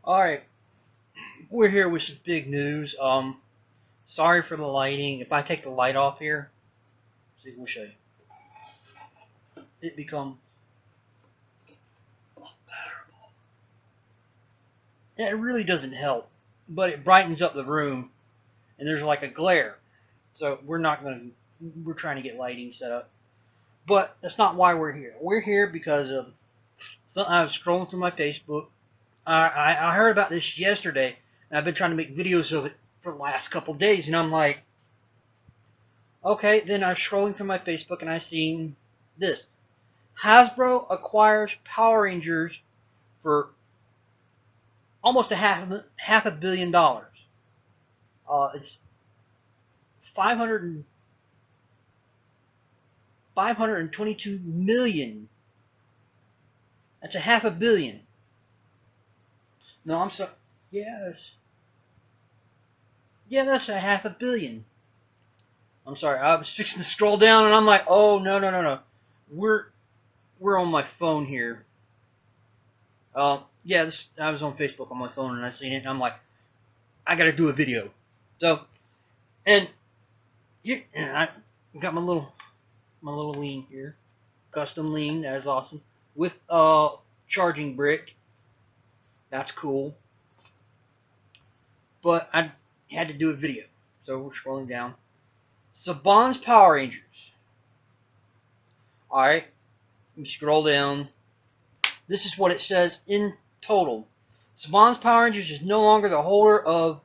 Alright, we're here with some big news. Sorry for the lighting. If I take the light off here, see, we'll show you. It becomes yeah, it really doesn't help, but it brightens up the room, and there's like a glare. So we're trying to get lighting set up, but that's not why we're here. We're here because of I was scrolling through my Facebook. I heard about this yesterday, and I've been trying to make videos of it for the last couple of days, and I'm like, okay. Then I'm scrolling through my Facebook, and I seen this. Hasbro acquires Power Rangers for almost half a billion dollars. It's 500 522 million. That's a half a billion. No, I'm sorry. Yes. Yeah, that's a half a billion. I'm sorry. I was fixing to scroll down, and I'm like, oh no no no no. We're on my phone here. Yeah, I was on Facebook on my phone, and I seen it, and I'm like, I gotta do a video. So, and here, and I got my little lean here, custom lean. That is awesome with charging brick. That's cool. But I had to do a video, so we're scrolling down. Saban's Power Rangers. All right, you scroll down. This is what it says in total. Saban's Power Rangers is no longer the holder of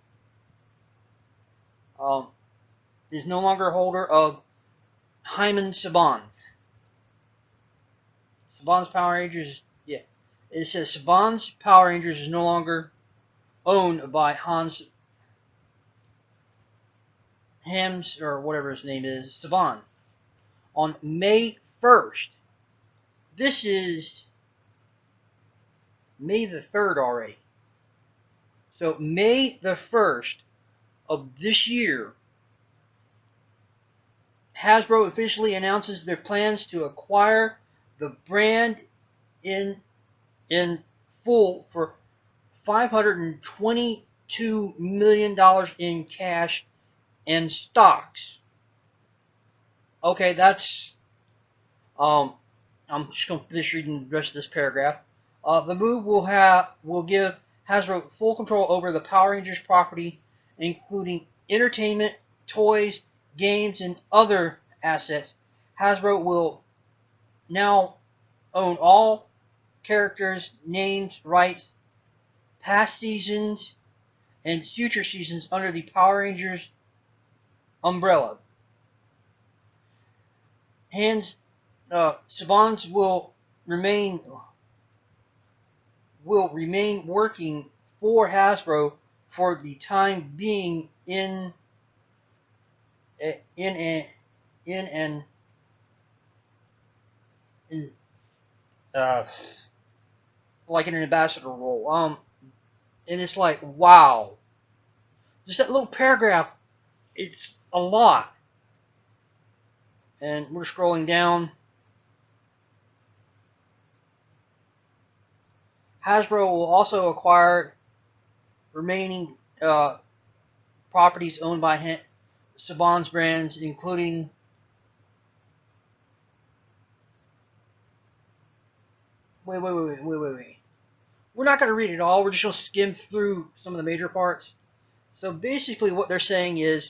Hyman Saban. Saban's Power Rangers, yeah. It says Saban's Power Rangers is no longer owned by Hams, or whatever his name is, Saban. On May 1st. This is May the 3rd already. So May the 1st of this year, Hasbro officially announces their plans to acquire the brand in full for $522 million in cash and stocks. Okay, that's I'm just going to finish reading the rest of this paragraph. The move will give Hasbro full control over the Power Rangers property, including entertainment, toys, games, and other assets. Hasbro will now own all characters, names, rights, past seasons, and future seasons under the Power Rangers umbrella. Savans will remain working for Hasbro for the time being in an like in an ambassador role. And it's like, wow, just that little paragraph, it's a lot. And we're scrolling down. Hasbro will also acquire remaining properties owned by Saban's brands, including wait. We're not going to read it all. We're just going to skim through some of the major parts. So basically what they're saying is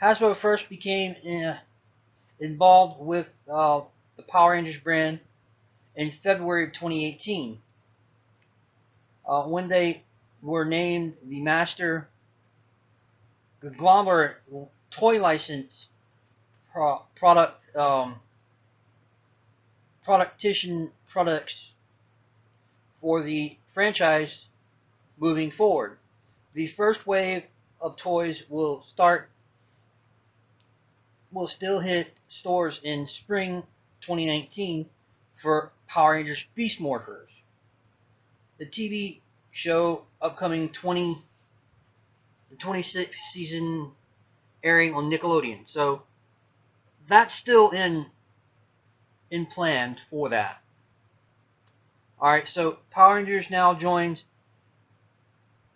Hasbro first became involved with the Power Rangers brand in February of 2018 when they were named the master conglomerate toy license products for the franchise moving forward. The first wave of toys will still hit stores in spring 2019 for Power Rangers Beast Morphers. The TV show upcoming the 26th season airing on Nickelodeon. So that's still in plan for that. Alright, so Power Rangers now joins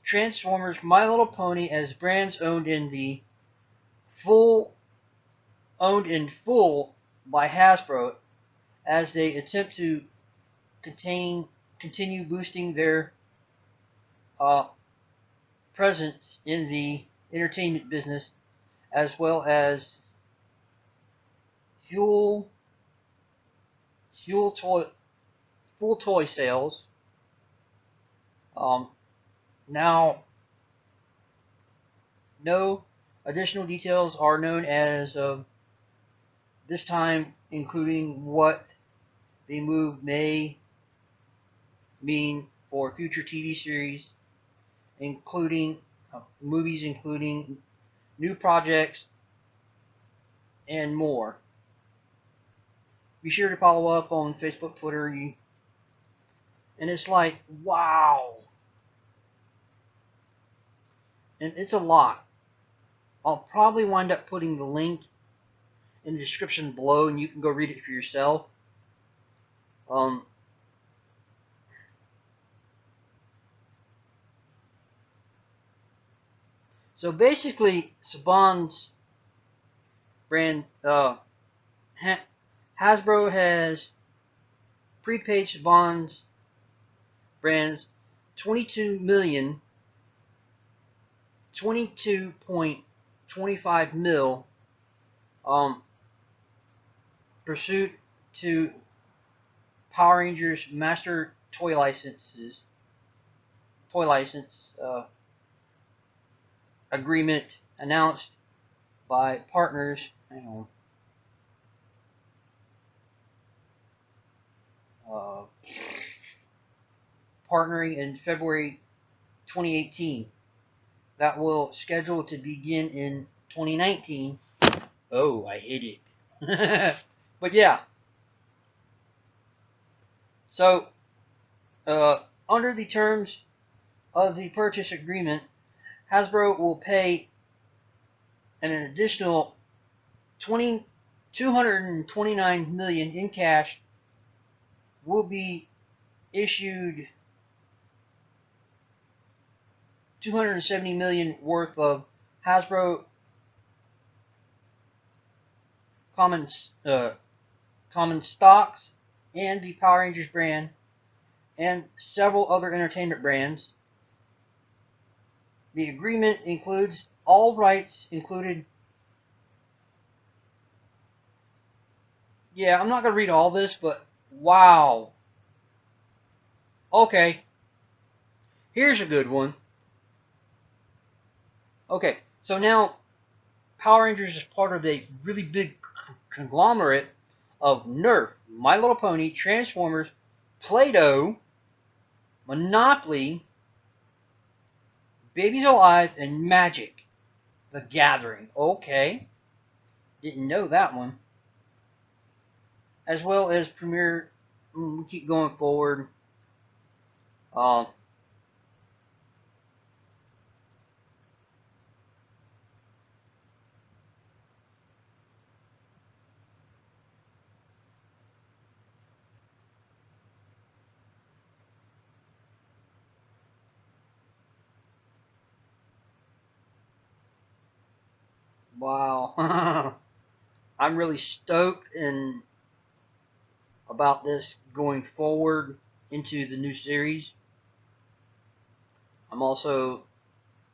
Transformers, My Little Pony as brands owned in full by Hasbro as they attempt to continue boosting their presence in the entertainment business, as well as fuel toy full toy sales. Now, no additional details are known as of this time, including what the move may mean for future TV series, including movies, including new projects, and more. Be sure to follow up on Facebook, Twitter, and it's like, wow. And it's a lot. I'll probably wind up putting the link in the description below, and you can go read it for yourself. So basically, Saban's brand, Hasbro has prepaid Saban's brands 22.25 mil pursuit to Power Rangers Master Toy License agreement announced by partners. Hang on. Partnering in February 2018. That will schedule to begin in 2019. Oh, I hit it. But yeah. So, under the terms of the purchase agreement, Hasbro will pay an additional $229 million in cash. Will be issued $270 million worth of Hasbro common stocks and the Power Rangers brand and several other entertainment brands. The agreement includes all rights included. Yeah, I'm not going to read all this, but wow. Okay. Here's a good one. Okay, so now Power Rangers is part of a really big conglomerate of Nerf, My Little Pony, Transformers, Play-Doh, Monopoly, Babies Alive, and Magic: The Gathering. Okay, didn't know that one. As well as Premier. We keep going forward. Wow. I'm really stoked about this going forward into the new series. I'm also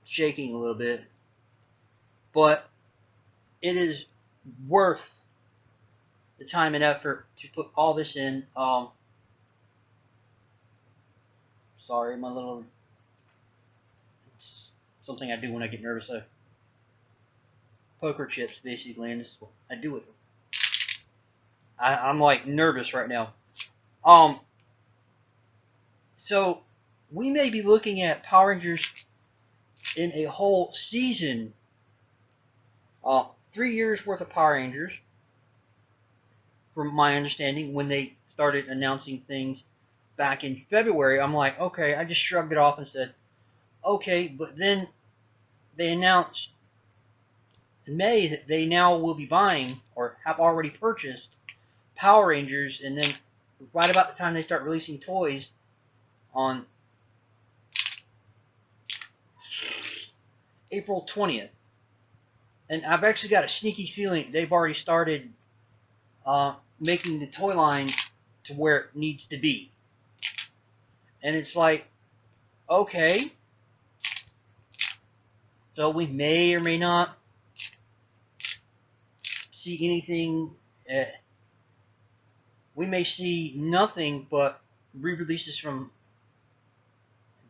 shaking a little bit, but it is worth the time and effort to put all this in. Sorry, my little, it's something I do when I get nervous. Poker chips, basically, and this is what I do with them. I'm like nervous right now. So we may be looking at Power Rangers in a whole season. 3 years worth of Power Rangers, from my understanding, when they started announcing things back in February. I'm like, okay, I just shrugged it off and said, okay, but then they announced in May that they now will be buying or have already purchased Power Rangers, and then right about the time they start releasing toys on April 20th. And I've actually got a sneaky feeling they've already started making the toy line to where it needs to be. And it's like, okay, so we may or may not see anything. We may see nothing but re-releases from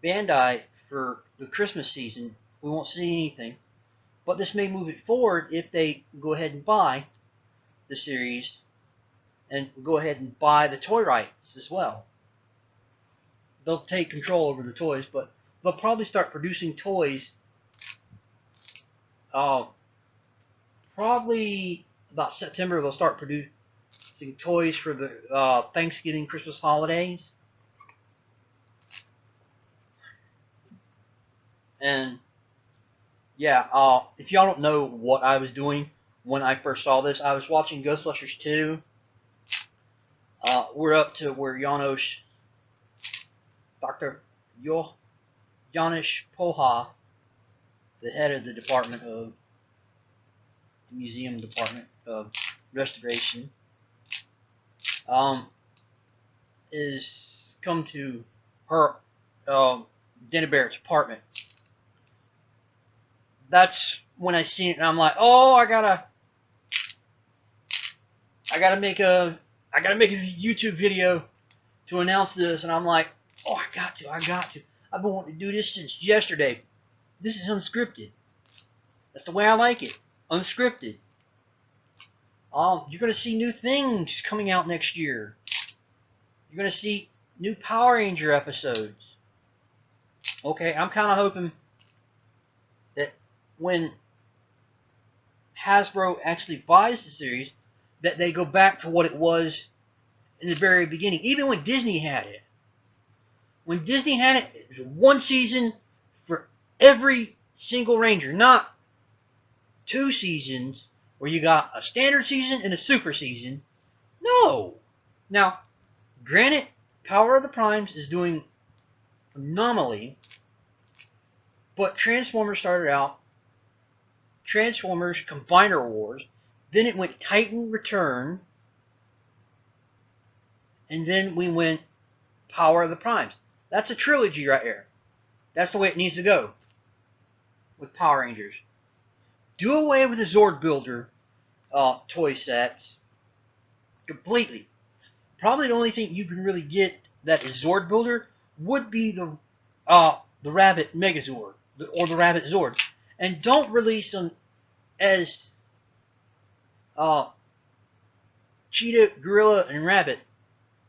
Bandai for the Christmas season. We won't see anything. But this may move it forward if they go ahead and buy the series and go ahead and buy the toy rights as well. They'll take control over the toys, but they'll probably start producing toys probably about September. They'll start producing toys for the Thanksgiving, Christmas holidays. And yeah, if y'all don't know what I was doing when I first saw this, I was watching Ghostbusters 2. We're up to where Dr. Janusz Poha, the head of the department of the museum department of restoration, is come to her Dana Barrett's apartment. That's when I seen it, and I'm like, oh, I gotta make a YouTube video to announce this, and I'm like, oh, I got to. I've been wanting to do this since yesterday. This is unscripted. That's the way I like it, unscripted. You're gonna see new things coming out next year. You're gonna see new Power Ranger episodes. Okay, I'm kind of hoping that when Hasbro actually buys the series, that they go back to what it was in the very beginning. Even when Disney had it. When Disney had it, it was one season for every single Ranger. Not 2 seasons where you got a standard season and a super season. No. Now, granted, Power of the Primes is doing phenomenally. But Transformers started out Transformers Combiner Wars, then it went Titan Return, and then we went Power of the Primes. That's a trilogy right there. That's the way it needs to go with Power Rangers. Do away with the Zord Builder toy sets completely. Probably the only thing you can really get that is Zord Builder would be the Rabbit Megazord or the Rabbit Zord, and don't release them as Cheetah, Gorilla, and Rabbit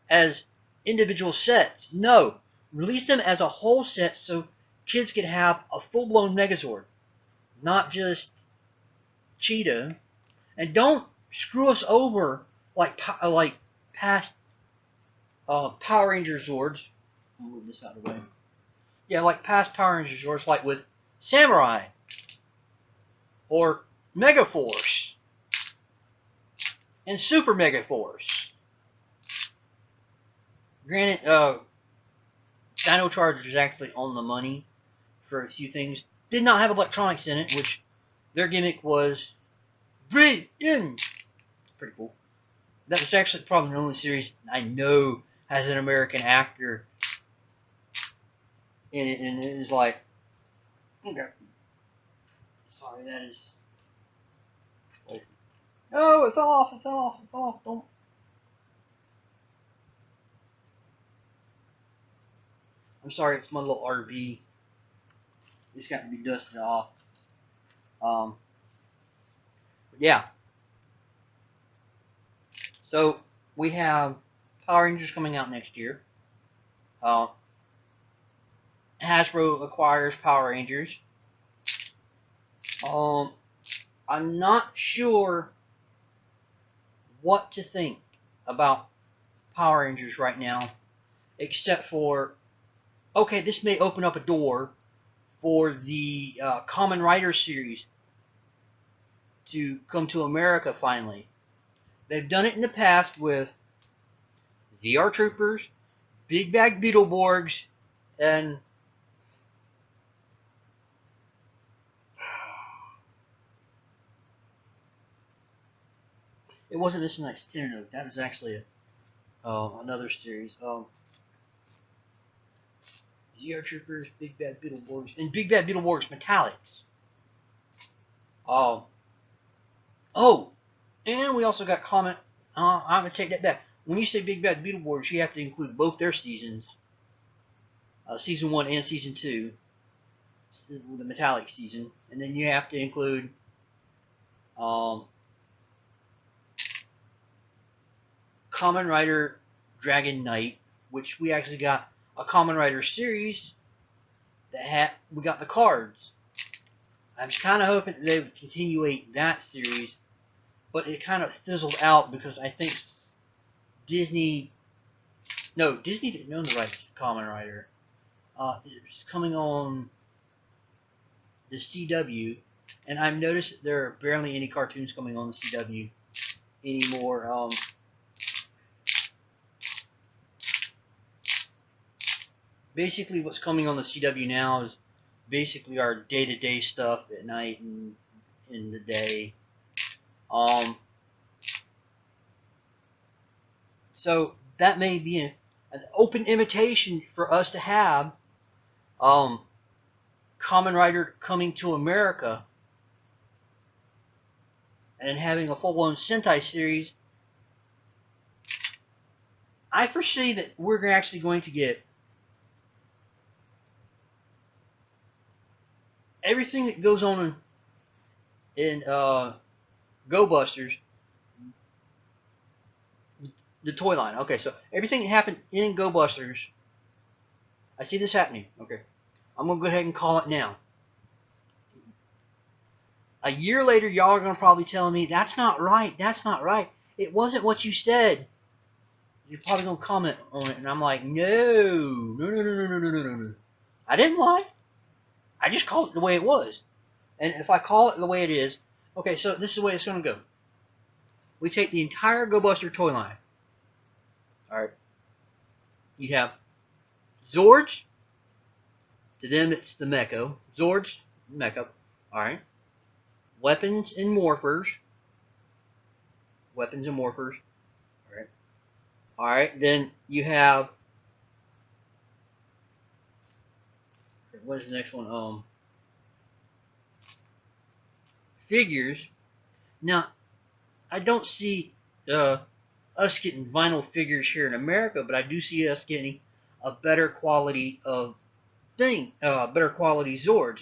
as individual sets. No, release them as a whole set so kids can have a full-blown Megazord, not just Cheetah. And don't screw us over like past Power Ranger Zords. I'll move this out of the way. Yeah, like past Power Ranger Zords, like with Samurai or Megaforce and Super Megaforce. Granted, Dino Charger is actually on the money for a few things. Did not have electronics in it, which their gimmick was brilliant. Pretty cool. That was actually probably the only series I know has an American actor in it, and it is like, okay. Sorry, that is. Wait. No, it fell off. It fell off. It fell off. Don't. I'm sorry, it's my little RV. It's got to be dusted off. Yeah. So we have Power Rangers coming out next year. Hasbro acquires Power Rangers. I'm not sure what to think about Power Rangers right now, except for, okay, this may open up a door for the Kamen Rider series to come to America finally. They've done it in the past with VR Troopers, Big Bad Beetleborgs, and it wasn't this night's Note. That was actually another series. VR Troopers, Big Bad Beetleborgs, and Big Bad Beetleborgs Metallics. Um, oh, and we also got comment. I'm gonna take that back. When you say Big Bad Beetleborgs, you have to include both their seasons, season 1 and season 2, the Metallic season, and then you have to include Kamen Rider Dragon Knight, which we actually got a Kamen Rider series that we got the cards. I was kind of hoping that they would continuate that series, but it kind of fizzled out because I think Disney didn't own the rights to Kamen Rider. It's coming on the CW, and I've noticed that there are barely any cartoons coming on the CW anymore. Basically, what's coming on the CW now is basically our day-to-day stuff at night and in the day. So that may be an open invitation for us to have Kamen Rider coming to America and having a full-blown Sentai series. I foresee that we're actually going to get everything that goes on in Go Busters, the toy line. Okay, so everything that happened in Go Busters, I see this happening. Okay, I'm going to go ahead and call it now. A year later, y'all are going to probably tell me, that's not right, that's not right. It wasn't what you said. You're probably going to comment on it, and I'm like, no. I didn't lie. I just called it the way it was. And if I call it the way it is, okay, so this is the way it's going to go. We take the entire Go Buster toy line. Alright. You have Zords. To them, it's the Mecho. Zords, Mecha. Alright. Weapons and Morphers. Weapons and Morphers. Alright. Alright, then you have... What is the next one? Figures. Now, I don't see us getting vinyl figures here in America, but I do see us getting a better quality of better quality Zords.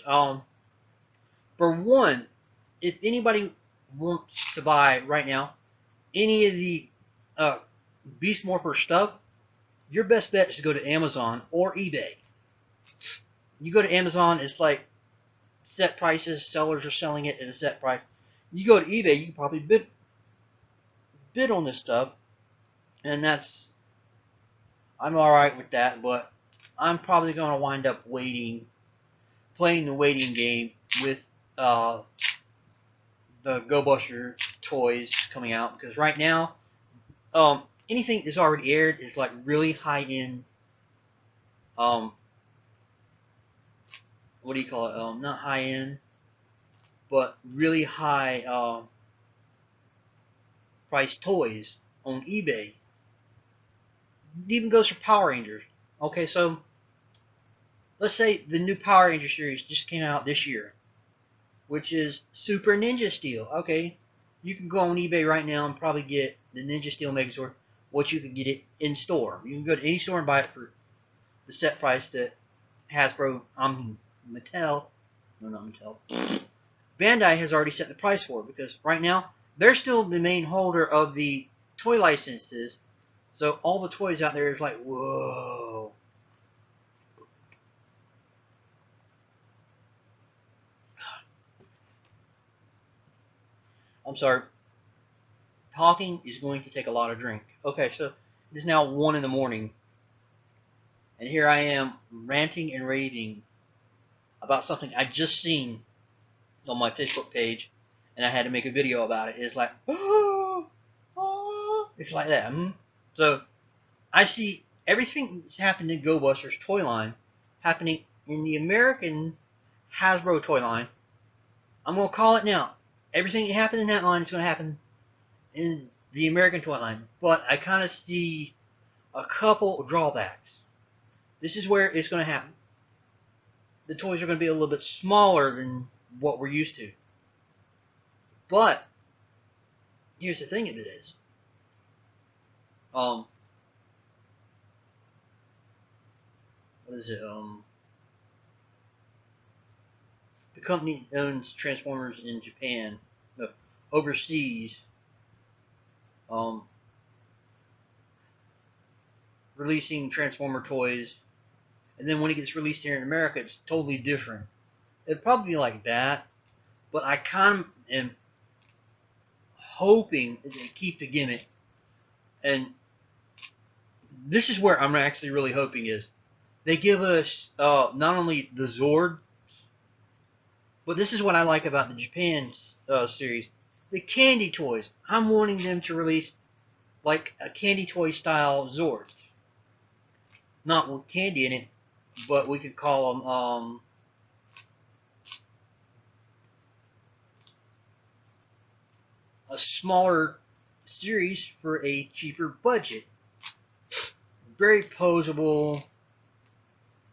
For one, if anybody wants to buy right now any of the Beast Morpher stuff, your best bet is to go to Amazon or eBay. You go to Amazon, it's like set prices. Sellers are selling it at a set price. You go to eBay, you can probably bid on this stuff, and I'm alright with that, but I'm probably going to wind up playing the waiting game with the Go Buster toys coming out, because right now, anything that's already aired is like really high end. What do you call it? Not high end, but really high price toys on eBay. It even goes for Power Rangers. Okay, so let's say the new Power Ranger series just came out this year, which is Super Ninja Steel. Okay, you can go on eBay right now and probably get the Ninja Steel Megazord, what you can get it in store. You can go to any store and buy it for the set price that Hasbro, Mattel, no, not Mattel, Bandai has already set the price for it, because right now they're still the main holder of the toy licenses. So all the toys out there is like, whoa. I'm sorry. Talking is going to take a lot of drink. Okay, so it is now 1 in the morning. And here I am ranting and raving about something I just seen on my Facebook page. and I had to make a video about it. It's like, oh, oh, it's like that. So I see everything that's happened in GoBusters toy line happening in the American Hasbro toy line. I'm gonna call it now. Everything that happened in that line is gonna happen in the American toy line, but I kind of see a couple drawbacks. This is where it's going to happen. The toys are going to be a little bit smaller than what we're used to. But here's the thing: it is. What is it? The company owns Transformers in Japan, no, overseas. Releasing Transformer toys, and then when it gets released here in America, it's totally different. It'd probably be like that, but I kind of am hoping that they keep the gimmick, and this is where I'm actually really hoping is they give us not only the Zord, but this is what I like about the Japan series, the candy toys. I'm wanting them to release like a candy toy style Zords, not with candy in it, but we could call them a smaller series for a cheaper budget. Very posable.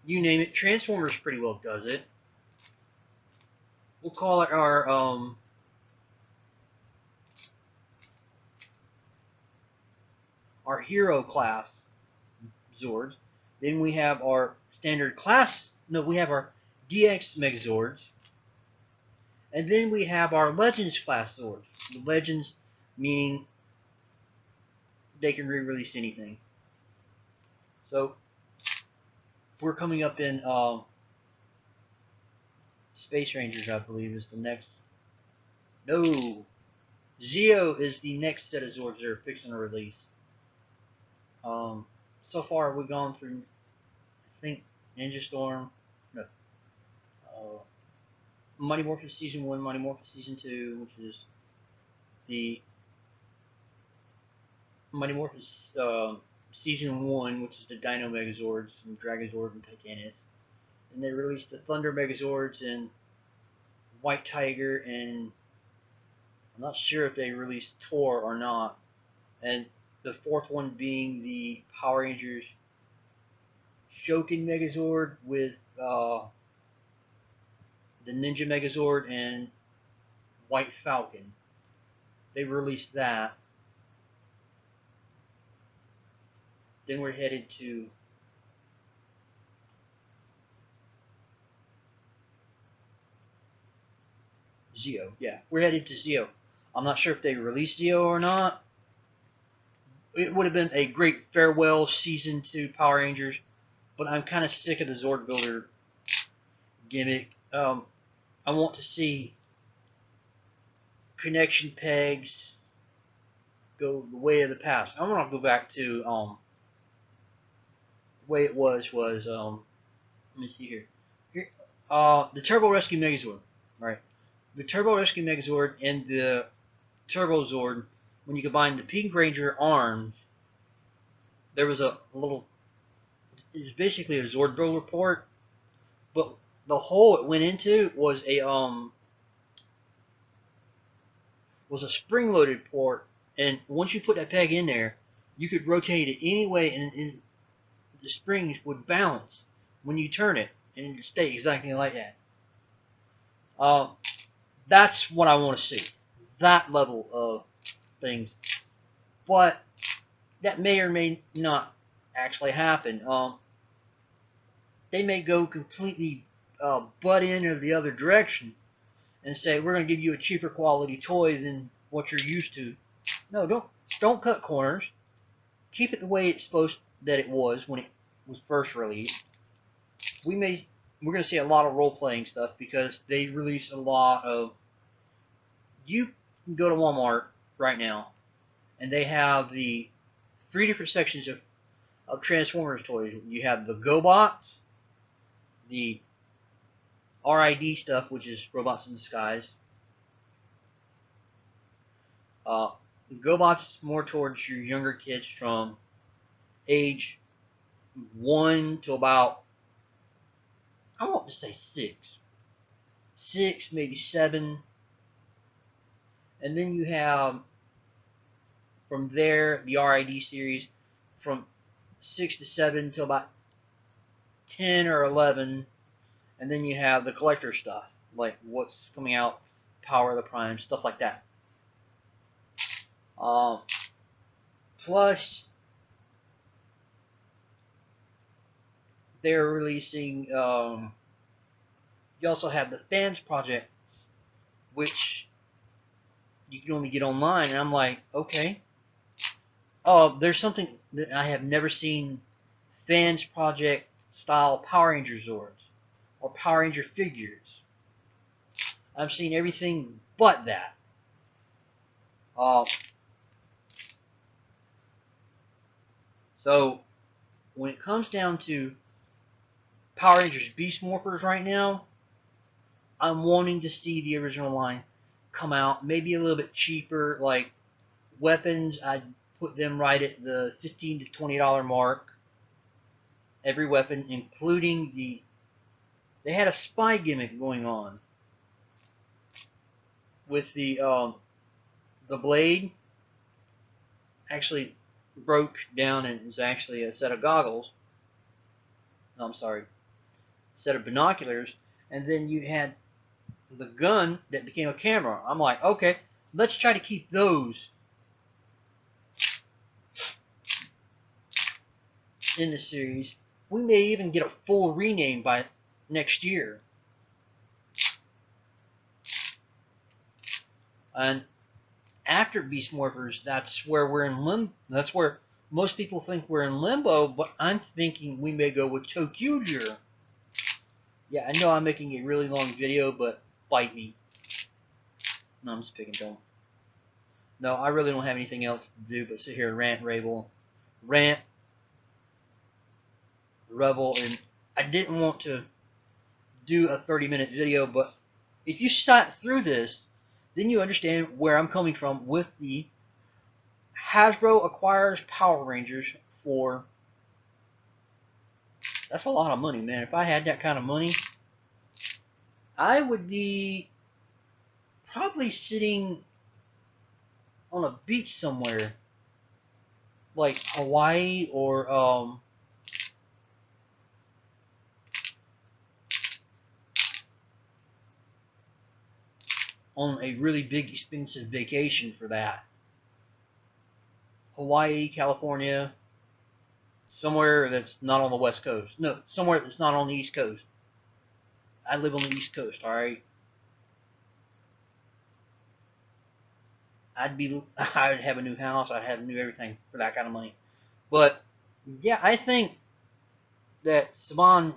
You name it. Transformers pretty well does it. We'll call it our hero class Zords. Then we have our standard class. No, we have our DX Megazords. And then we have our Legends class Zords. The Legends meaning they can re-release anything. So we're coming up in Space Rangers, I believe, is the next. No, Zeo is the next set of Zords they're fixing to release. So far we've gone through, I think, Ninja Storm, no, Mighty Morphin Season 1, Mighty Morphin Season 2, which is the Mighty Morphin Season 1, which is the Dino Megazords and Dragozord and Titanus. And they released the Thunder Megazords and White Tiger, and I'm not sure if they released Tor or not. And the fourth one being the Power Rangers Shokin Megazord with the Ninja Megazord and White Falcon. They released that. Then we're headed to Zeo. Yeah, we're headed to Zeo. I'm not sure if they released Zeo or not. It would have been a great farewell season to Power Rangers, but I'm kind of sick of the Zord Builder gimmick. I want to see connection pegs go the way of the past. I want to go back to the way it was let me see here. The Turbo Rescue Megazord, right? The Turbo Rescue Megazord and the Turbo Zord, when you combine the Pink Ranger arms, there was a little. It was basically a Zord Builder port, but the hole it went into was a spring-loaded port, and once you put that peg in there, you could rotate it any way, and the springs would balance when you turn it, and it would stay exactly like that. That's what I want to see. That level of things. But that may or may not actually happen. They may go completely butt in the other direction and say, we're going to give you a cheaper quality toy than what you're used to. No, don't cut corners. Keep it the way it's supposed that it was when it was first released. We're going to see a lot of role-playing stuff because they release a lot of. You can go to Walmart right now, and they have the 3 different sections of Transformers toys. You have the GoBots, the RID stuff, which is Robots in Disguise, Uh, GoBot's more towards your younger kids from age 1 to about, I want to say 6, maybe 7, and then you have from there the RID series from 6 to 7 to about 10 or 11, and then you have the collector stuff like what's coming out, Power of the Prime, stuff like that. Plus, they're releasing. You also have the Fans Project, which you can only get online, and I'm like, okay. Oh, there's something that I have never seen: Fans Project style Power Ranger Zords or Power Ranger figures. I've seen everything but that. So when it comes down to Power Rangers Beast Morphers right now, I'm wanting to see the original line come out, maybe a little bit cheaper. Like weapons, I'd put them right at the $15 to $20 mark. Every weapon, including they had a spy gimmick going on with the blade actually broke down and is actually a set of goggles. No, I'm sorry, set of binoculars, and then you had the gun that became a camera. I'm like, okay, let's try to keep those in the series. We may even get a full rename by next year. And after Beast Morphers, that's where we're in limbo. That's where most people think we're in limbo, but I'm thinking we may go with Tokyuger. Yeah, I know I'm making a really long video, but fight me. No, I'm just picking dumb. No, I really don't have anything else to do but sit here and rant, revel, and I didn't want to do a 30-minute video, but if you start through this, then you understand where I'm coming from with the Hasbro acquires Power Rangers for... That's a lot of money, man. If I had that kind of money, I would be probably sitting on a beach somewhere, like Hawaii or on a really big expensive vacation for that. Hawaii, California, somewhere that's not on the West Coast. No, somewhere that's not on the East Coast. I live on the East Coast, alright? I'd have a new house, I'd have new everything for that kind of money. But, yeah, I think that Saban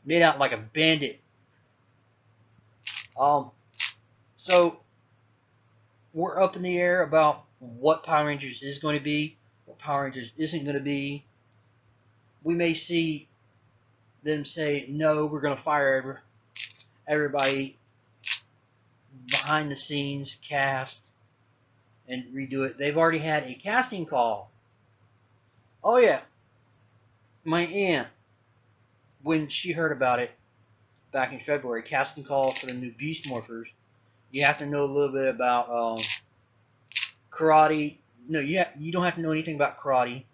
made out like a bandit. So, we're up in the air about what Power Rangers is going to be, what Power Rangers isn't going to be. We may see them say, no, we're going to fire everybody behind the scenes cast and redo it. They've already had a casting call. Oh yeah, my aunt, when she heard about it back in February, casting call for the new Beast Morphers. You have to know a little bit about karate. No, you don't have to know anything about karate.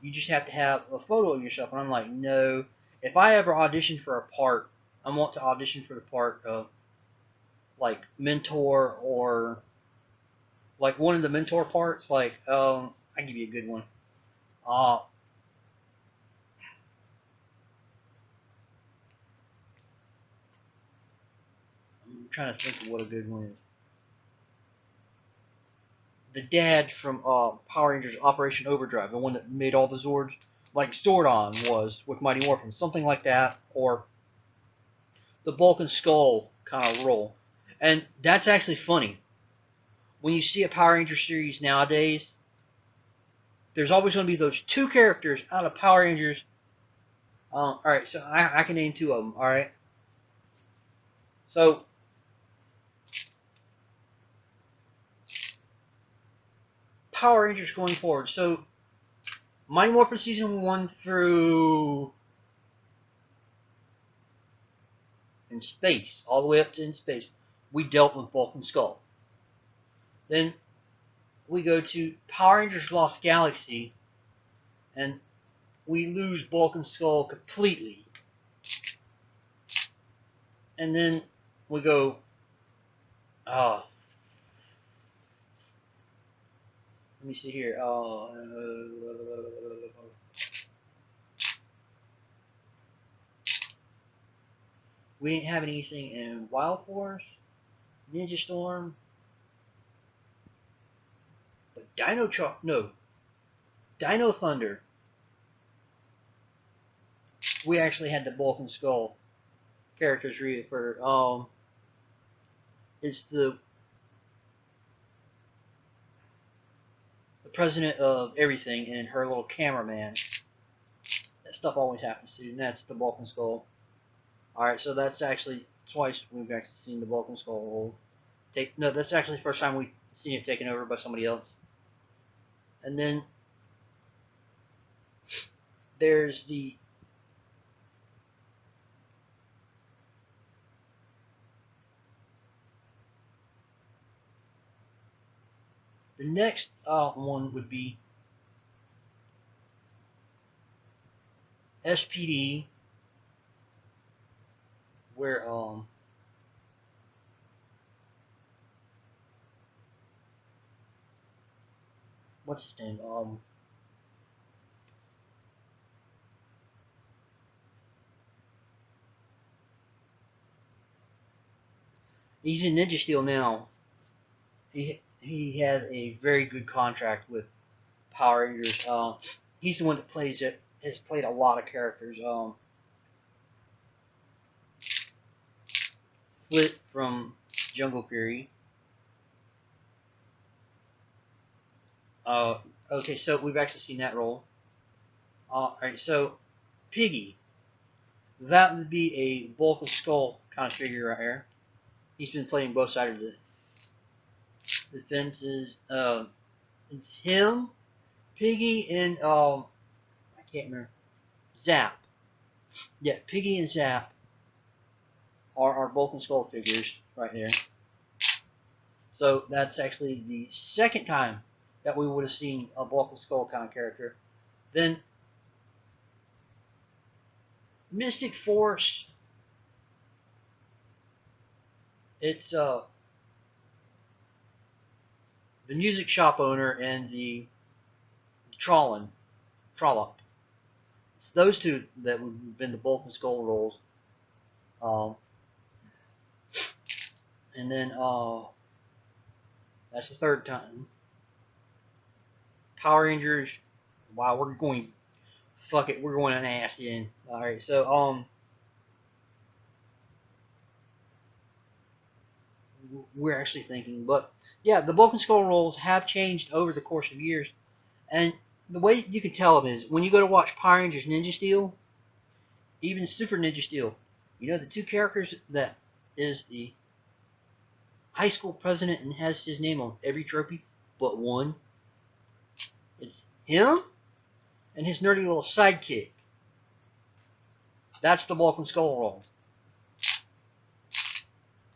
You just have to have a photo of yourself. And I'm like, no. If I ever audition for a part, I want to audition for the part of like mentor, or like one of the mentor parts. Like, I'll give you a good one. I'm trying to think of what a good one is. The dad from Power Rangers Operation Overdrive, the one that made all the Zords, like Zordon was with Mighty Morphin, something like that, or the Bulk and Skull kind of role. And that's actually funny. When you see a Power Ranger series nowadays, there's always going to be those two characters out of Power Rangers. Alright, so I can name two of them, alright? So, Power Rangers going forward. So, Mighty Morphin Season 1 through in space, all the way up to in space, we dealt with Bulk and Skull. Then we go to Power Rangers Lost Galaxy, and we lose Bulk and Skull completely. And then we go, let me see here. We didn't have anything in Wild Force, Ninja Storm, but Dino Thunder. We actually had the Bulk and Skull characters read it for. It's the president of everything and her little cameraman. That stuff always happens to, and that's the Bulk and Skull. Alright, so that's actually twice we've actually seen the Bulk and Skull role. No, that's actually the first time we've seen it taken over by somebody else. And then there's the next one would be SPD, where what's his name? He's in Ninja Steel now. He has a very good contract with Power Rangers. He's the one that plays it. Has played a lot of characters. Flit from Jungle Fury. Okay, so we've actually seen that role. Alright, so Piggy. That would be a Bulk and Skull kind of figure right here. He's been playing both sides of the fences. It's him, Piggy, and I can't remember. Zap. Yeah, Piggy and Zap are our Bulk and Skull figures right there. So that's actually the second time that we would have seen a Bulk and Skull kind of character. Then Mystic Force. It's the music shop owner and the Trollop. It's those two that would have been the Bulk and Skull roles. And then that's the third time. Power Rangers. Wow, we're going. Fuck it, we're going an ass in. All right, so we're actually thinking, but yeah, the Bulk and Skull roles have changed over the course of years, and the way you can tell them is when you go to watch Power Rangers Ninja Steel, even Super Ninja Steel. You know the two characters that is the high school president and has his name on every trophy but one. It's him and his nerdy little sidekick. That's the Bulk and Skull role.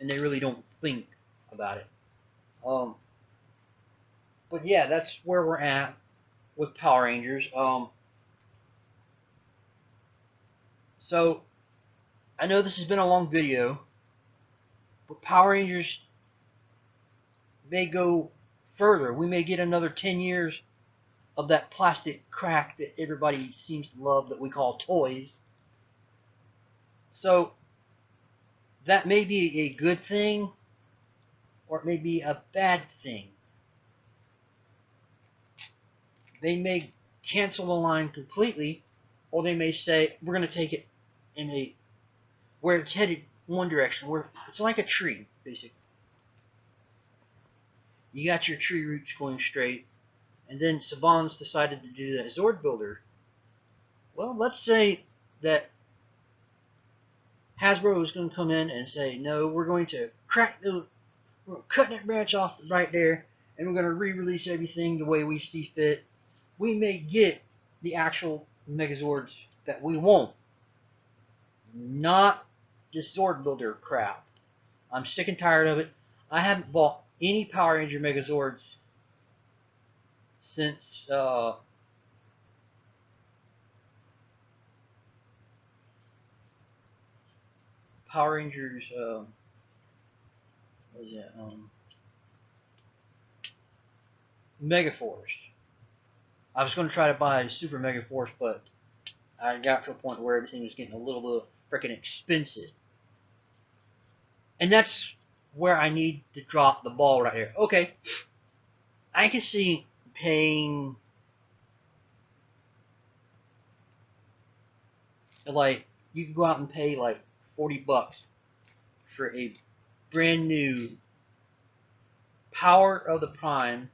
And they really don't think about it. But yeah, that's where we're at with Power Rangers. So I know this has been a long video, but Power Rangers may go further. We may get another 10 years of that plastic crack that everybody seems to love that we call toys. So that may be a good thing, or it may be a bad thing. They may cancel the line completely, or they may say, we're going to take it in a where it's headed one direction, where it's like a tree, basically. You got your tree roots going straight, and then Saban's decided to do that Zord Builder. Well, let's say that Hasbro is going to come in and say, no, we're going to crack the, we're cutting that branch off right there, and we're going to re-release everything the way we see fit, we may get the actual Megazords that we want. Not this Zord Builder crap. I'm sick and tired of it. I haven't bought any Power Ranger Megazords since Power Rangers. What is that? Megaforce. I was going to try to buy Super Megaforce, but I got to a point where everything was getting a little bit freaking expensive. And that's where I need to drop the ball right here. Okay, I can see paying like you can go out and pay like $40 for a brand new Power of the Prime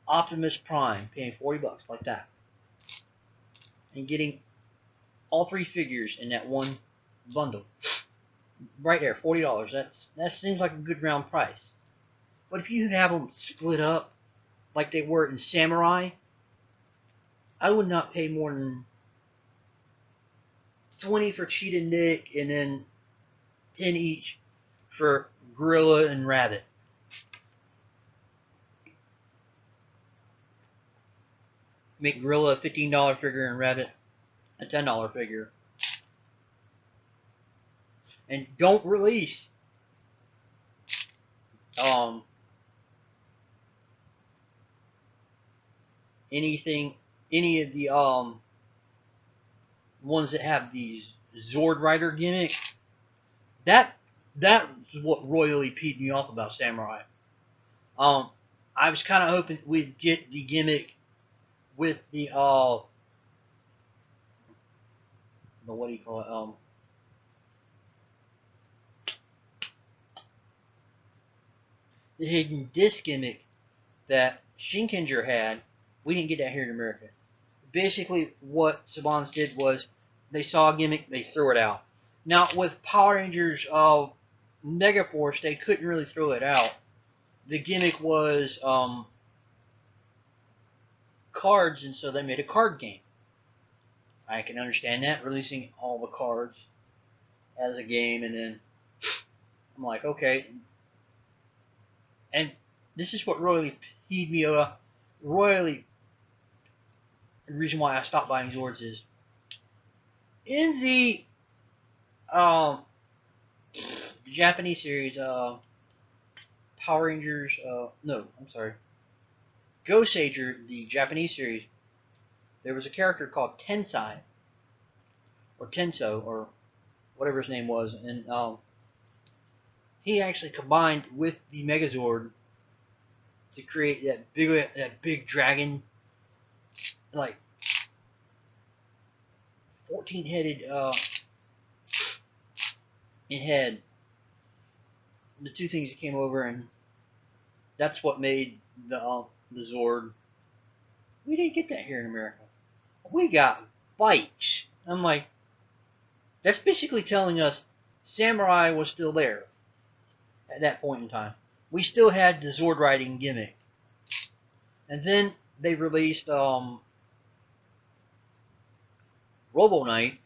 Optimus Prime, paying $40 like that, and getting all 3 figures in that one bundle. Right there, $40. That seems like a good round price. But if you have them split up like they were in Samurai, I would not pay more than $20 for Cheetah Nick, and then $10 each for Gorilla and Rabbit. Make Gorilla a $15 figure and Rabbit a $10 figure. And don't release any of the ones that have these Zord Rider gimmick. That's what royally peed me off about Samurai. I was kind of hoping we'd get the gimmick with the what do you call it? The hidden disc gimmick that Shinkenger had. We didn't get that here in America. Basically, what Saban's did was they saw a gimmick, they threw it out. Now, with Power Rangers Megaforce, they couldn't really throw it out. The gimmick was cards, and so they made a card game. I can understand that, releasing all the cards as a game, and then I'm like, okay. And this is what royally peed me off. Royally, the reason why I stopped buying Zords is in the Japanese series, Power Rangers. No, I'm sorry. Ghost Sager, the Japanese series. There was a character called Tensai, or Tenso, or whatever his name was, and he actually combined with the Megazord to create that big dragon, like 14-headed head. The two things that came over, and that's what made the Zord. We didn't get that here in America. We got bikes. I'm like, that's basically telling us Samurai was still there at that point in time. We still had the Zord riding gimmick. And then they released Robo Knight.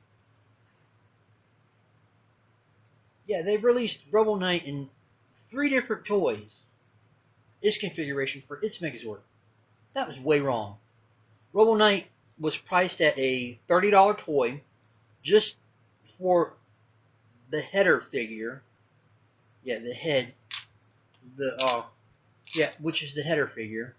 Yeah, they released Robo Knight in 3 different toys. Its configuration for its Megazord. That was way wrong. Robo Knight was priced at a $30 toy just for the header figure. Yeah, the head. Which is the header figure.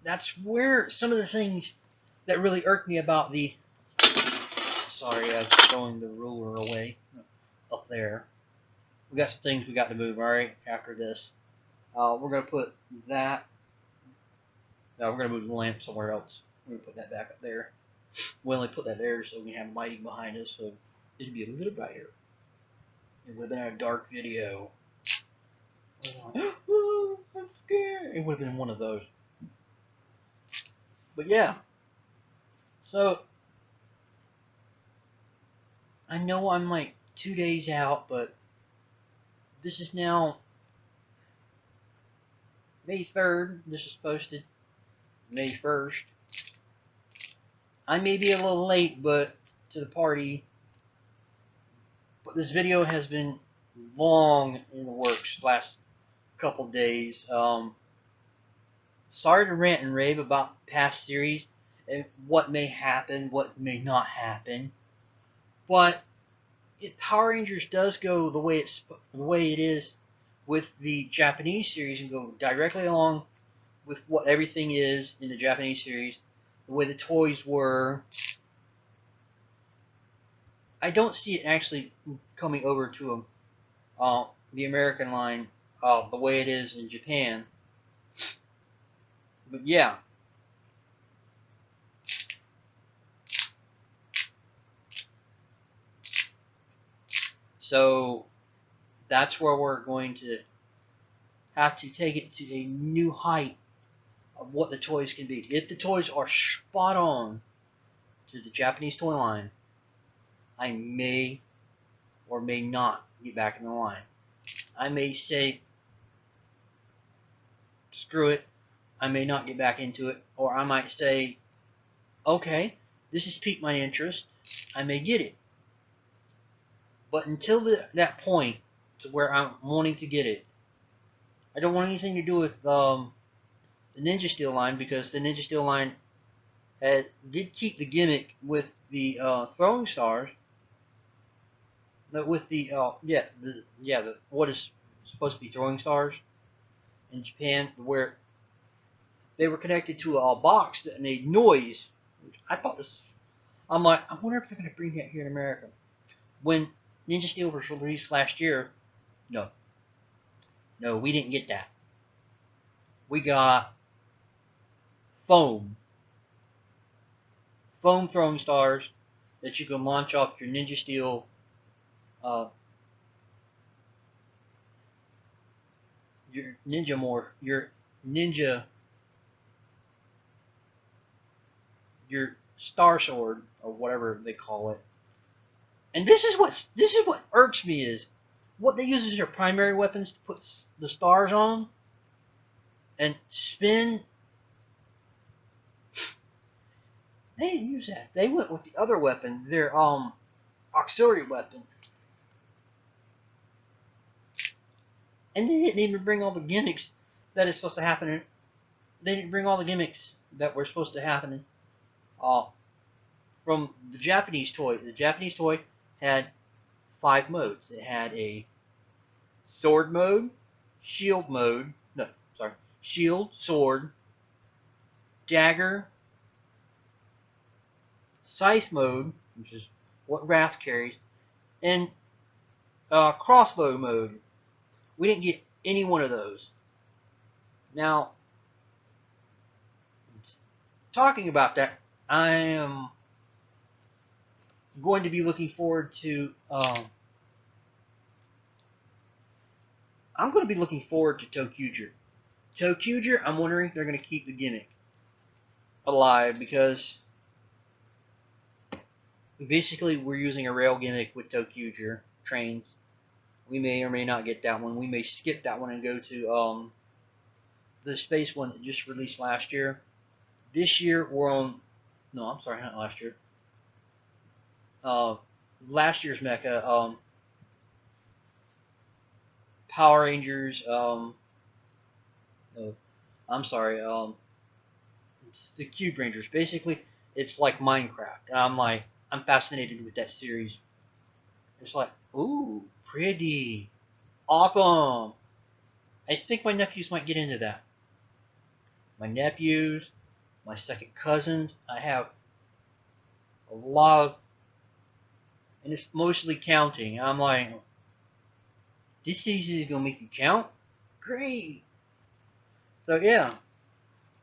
That's where some of the things that really irked me about the. Sorry, I was throwing the ruler away up there. We got some things we got to move. All right, after this, we're gonna put that. No, we're gonna move the lamp somewhere else. We're gonna put that back up there. We only put that there so we can have lighting behind us, so it'd be a little brighter. It would have been a dark video. Oh, I'm scared. It would have been one of those. But yeah. So I know I'm like 2 days out, but this is now May 3rd. This is posted May 1st. I may be a little late, but to the party. But this video has been long in the works last couple days. Sorry to rant and rave about past series and what may happen, what may not happen. But if Power Rangers does go the way it is with the Japanese series and go directly along with what everything is in the Japanese series, the way the toys were, I don't see it actually coming over to the American line the way it is in Japan. But yeah. So that's where we're going to have to take it to a new height of what the toys can be. If the toys are spot on to the Japanese toy line, I may or may not get back in the line. I may say, screw it, I may not get back into it, or I might say, okay, this has piqued my interest, I may get it. But until that point to where I'm wanting to get it, I don't want anything to do with the Ninja Steel line, because the Ninja Steel line did keep the gimmick with the throwing stars, with the what is supposed to be throwing stars in Japan, where they were connected to a box that made noise. Which I thought this. I'm like, I wonder if they're going to bring that here in America. When Ninja Steel was released last year, no, we didn't get that. We got foam throwing stars that you can launch off your Ninja Steel your Star Sword, or whatever they call it. And this is what irks me, is what they use as their primary weapons to put the stars on and spin. They didn't use that. They went with the other weapon, their auxiliary weapon. And they didn't even bring all the gimmicks that is supposed to happen. They didn't bring all the gimmicks that were supposed to happen from the Japanese toy. The Japanese toy had 5 modes. It had a sword mode, shield mode, shield, sword, dagger, scythe mode, which is what Wrath carries, and crossbow mode. We didn't get any one of those. Now, talking about that, I am going to be looking forward to ToQger. ToQger, I'm wondering if they're going to keep the gimmick alive, because basically we're using a rail gimmick with ToQger trains. We may or may not get that one. We may skip that one and go to the space one that just released last year. This year we're on, no, I'm sorry, not last year. Last year's mecha, Power Rangers, no, I'm sorry, it's the Cube Rangers. Basically, it's like Minecraft. And I'm fascinated with that series. It's like, ooh, pretty, awesome. I think my nephews might get into that. My nephews, my second cousins, I have a lot of, and it's mostly counting. I'm like, this season is gonna make you count? Great. So yeah,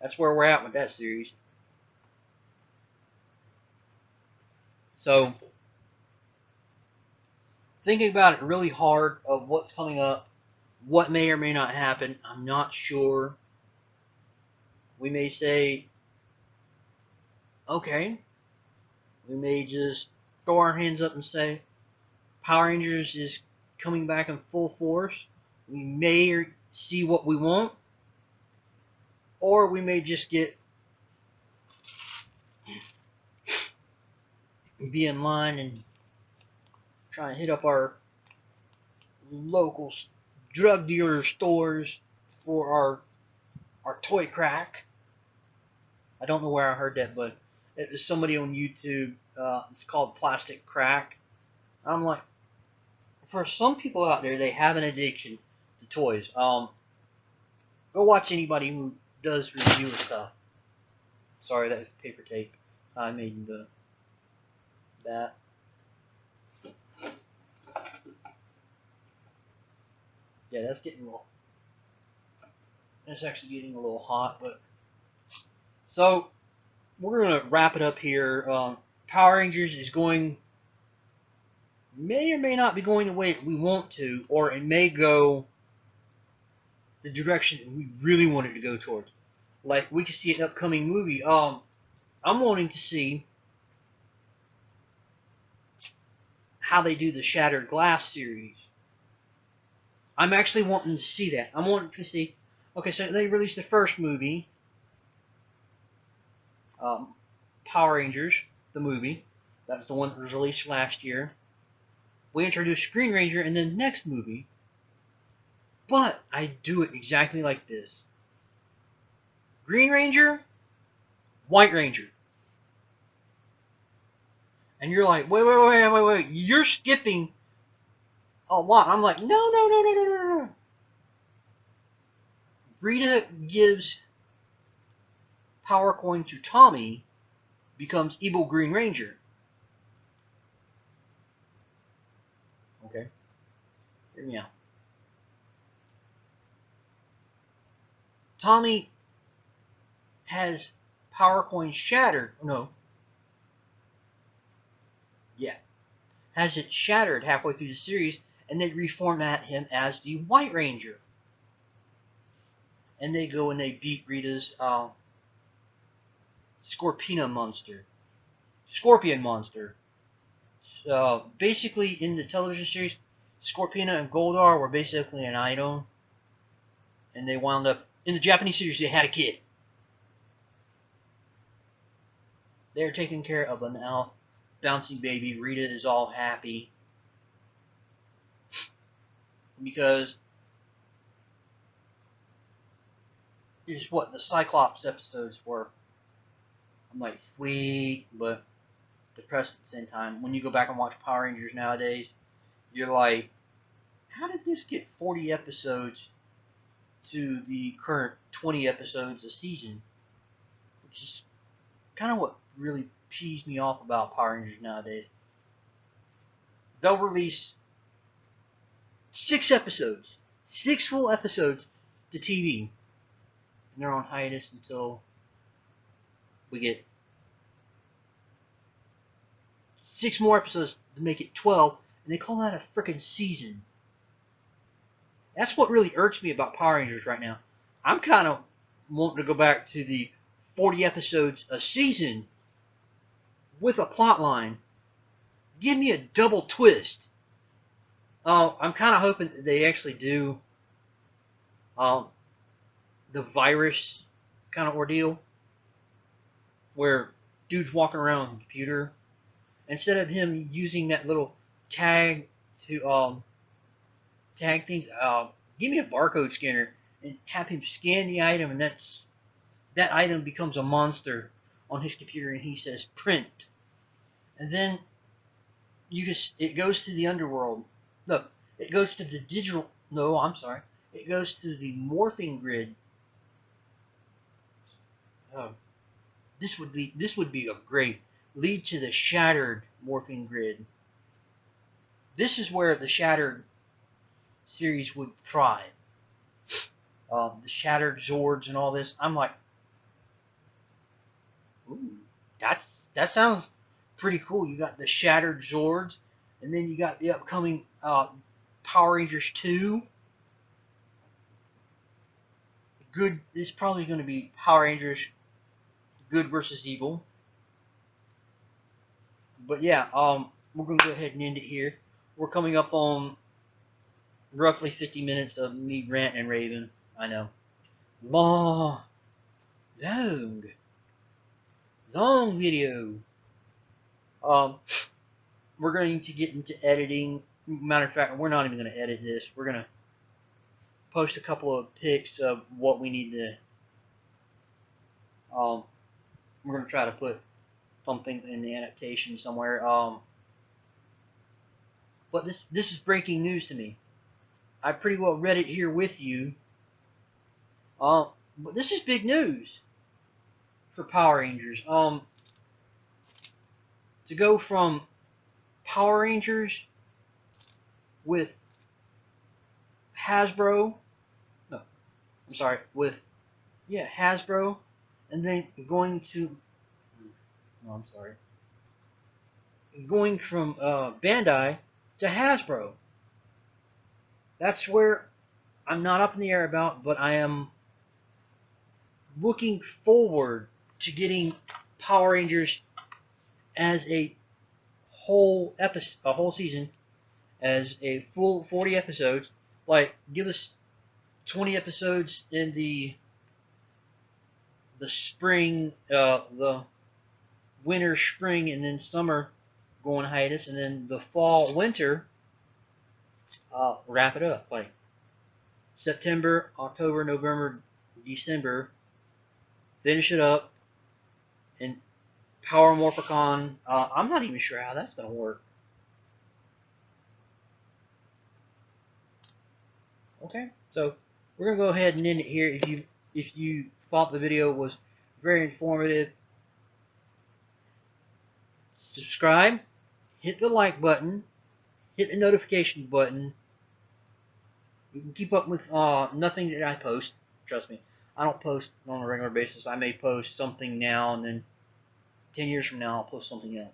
that's where we're at with that series. So, thinking about it really hard of what's coming up, what may or may not happen, I'm not sure. We may say, okay, we may just throw our hands up and say, Power Rangers is coming back in full force. We may see what we want, or we may just be in line and try and hit up our local drug dealer stores for our toy crack. I don't know where I heard that, but it was somebody on YouTube. It's called Plastic Crack. I'm like, for some people out there, they have an addiction to toys. Go watch anybody who does review of stuff. Sorry, that was paper tape. I made that. Yeah, that's getting a little. It's actually getting a little hot, but so we're gonna wrap it up here. Power Rangers is may or may not be going the way we want to, or it may go the direction we really want it to go towards. Like we could see an upcoming movie. I'm wanting to see how they do the Shattered Glass series. I'm actually wanting to see that. I'm wanting to see. Okay, so they released the first movie, Power Rangers, the movie. That was the one that was released last year. We introduced Green Ranger in the next movie, but I do it exactly like this. Green Ranger, White Ranger. And you're like, wait, you're skipping a lot. I'm like, no. Rita gives Power Coin to Tommy, becomes evil Green Ranger. Okay, hear me out. Tommy has Power Coin shattered. No. Yeah. Has it shattered halfway through the series, and they reformat him as the White Ranger. And they go and they beat Rita's Scorpion monster. Basically, in the television series, Scorpina and Goldar were basically an item, and they wound up in the Japanese series. They had a kid. They're taking care of a now bouncing baby. Rita is all happy because it's what the Cyclops episodes were. I'm like, sweet, but depressed at the same time. When you go back and watch Power Rangers nowadays, you're like, how did this get 40 episodes to the current 20 episodes a season? Which is kind of what really pees me off about Power Rangers nowadays. They'll release 6 full episodes to TV, and they're on hiatus until we get 6 more episodes to make it 12, and they call that a frickin' season. That's what really irks me about Power Rangers right now. I'm kind of wanting to go back to the 40 episodes a season with a plot line. Give me a double twist. I'm kind of hoping that they actually do the virus kind of ordeal where dude's walking around on the computer. Instead of him using that little tag to tag things, give me a barcode scanner and have him scan the item, and that item becomes a monster on his computer, and he says print, and then it goes to the underworld. No, it goes to the digital. No, I'm sorry. It goes to the morphing grid. This would be a great lead to the Shattered morphing grid. This is where the Shattered series would thrive. The Shattered Zords and all this. I'm like, ooh, that sounds pretty cool. You got the Shattered Zords, and then you got the upcoming Power Rangers 2. Good. This is probably going to be Power Rangers Good versus Evil. But yeah, we're going to go ahead and end it here. we're coming up on roughly 50 minutes of me rant and raving. I know. Long, long, long video. Um, we're going to get into editing. Matter of fact, we're not even going to edit this. We're going to post a couple of pics of what we need to. We're going to try to put something in the annotation somewhere. But this is breaking news to me. I pretty well read it here with you. But this is big news for Power Rangers. To go from Power Rangers with Hasbro, no, I'm sorry, with Hasbro, and then going to, no, I'm sorry, going from Bandai to Hasbro. That's where I'm not up in the air about, but I am looking forward to getting Power Rangers as a whole episode, a whole season, as a full 40 episodes. Like, give us 20 episodes in the spring, the winter, spring, and then summer going hiatus, and then the fall, winter, wrap it up. Like September, October, November, December, finish it up, and Power Morphicon. I'm not even sure how that's gonna work. Okay, so we're gonna go ahead and end it here. If you thought the video was very informative, subscribe, hit the like button, hit the notification button. You can keep up with nothing that I post. Trust me, I don't post on a regular basis. I may post something now, and then 10 years from now I'll post something else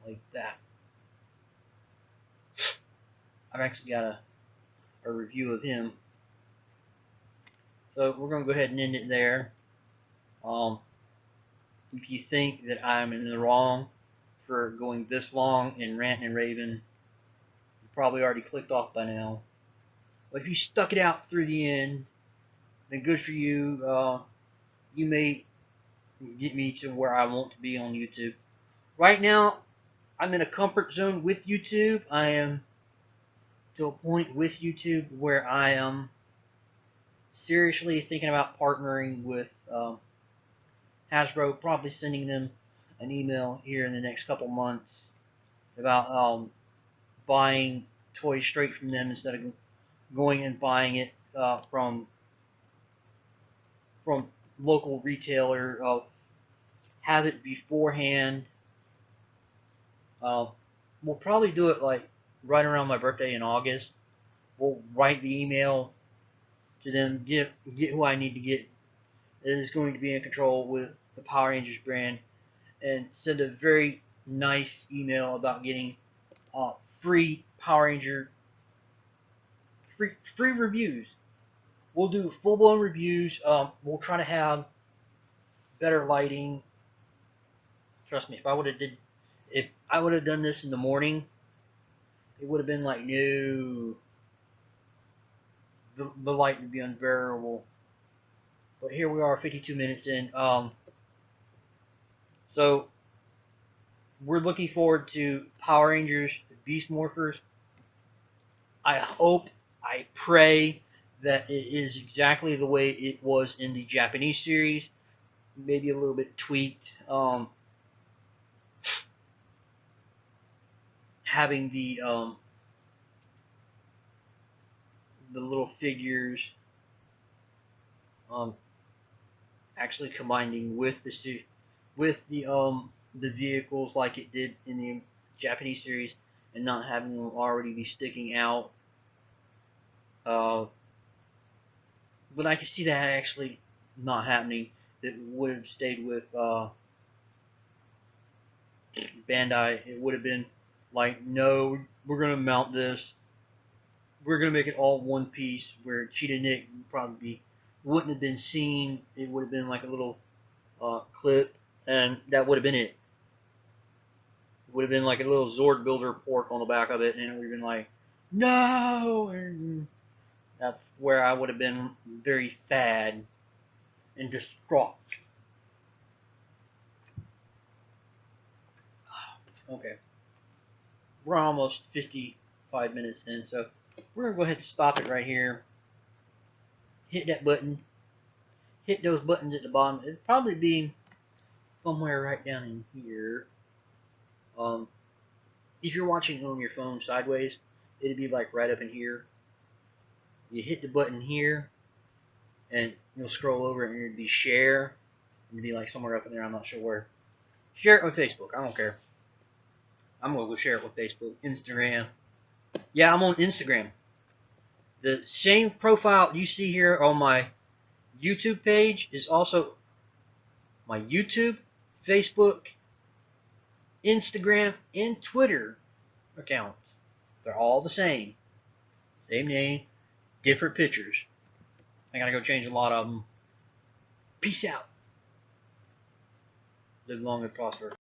like that. I've actually got a review of him. So we're going to go ahead and end it there. If you think that I'm in the wrong for going this long and ranting and raving, you probably already clicked off by now. But if you stuck it out through the end, then good for you. You may get me to where I want to be on YouTube. Right now, I'm in a comfort zone with YouTube. I am to a point with YouTube where I am seriously thinking about partnering with Hasbro, probably sending them an email here in the next couple months about buying toys straight from them instead of going and buying it from local retailer. Have it beforehand. We'll probably do it like right around my birthday in August. We'll write the email to them, get who I need to get that is going to be in control with the Power Rangers brand, and send a very nice email about getting free Power Ranger free reviews. We'll do full blown reviews. We'll try to have better lighting. Trust me, if I would have done this in the morning, it would have been like, no, the light would be unbearable. But here we are, 52 minutes in. So we're looking forward to Power Rangers Beast Morphers. I hope, I pray that it is exactly the way it was in the Japanese series, maybe a little bit tweaked. Having the little figures actually combining with the vehicles like it did in the Japanese series, and not having them already be sticking out. But I can see that actually not happening. It would have stayed with Bandai. It would have been like, no, we're gonna mount this. We're gonna make it all one piece. Where Cheetah Nick wouldn't have been seen. It would have been like a little clip, and that would have been it. It would have been like a little Zord Builder port on the back of it, and it would have been like, no! And that's where I would have been very sad and distraught. Okay. We're almost 55 minutes in, so we're going to go ahead and stop it right here. Hit that button. Hit those buttons at the bottom. It'd probably be somewhere right down in here. If you're watching on your phone sideways, it'd be like right up in here. You hit the button here, and you'll scroll over and it'd be share. It'd be like somewhere up in there, I'm not sure where. Share it with Facebook, I don't care. I'm gonna go share it with Facebook, Instagram. Yeah, I'm on Instagram. The same profile you see here on my YouTube page is also my YouTube, Facebook, Instagram, and Twitter accounts. They're all the same. Same name, different pictures. I gotta go change a lot of them. Peace out. Live long and prosper.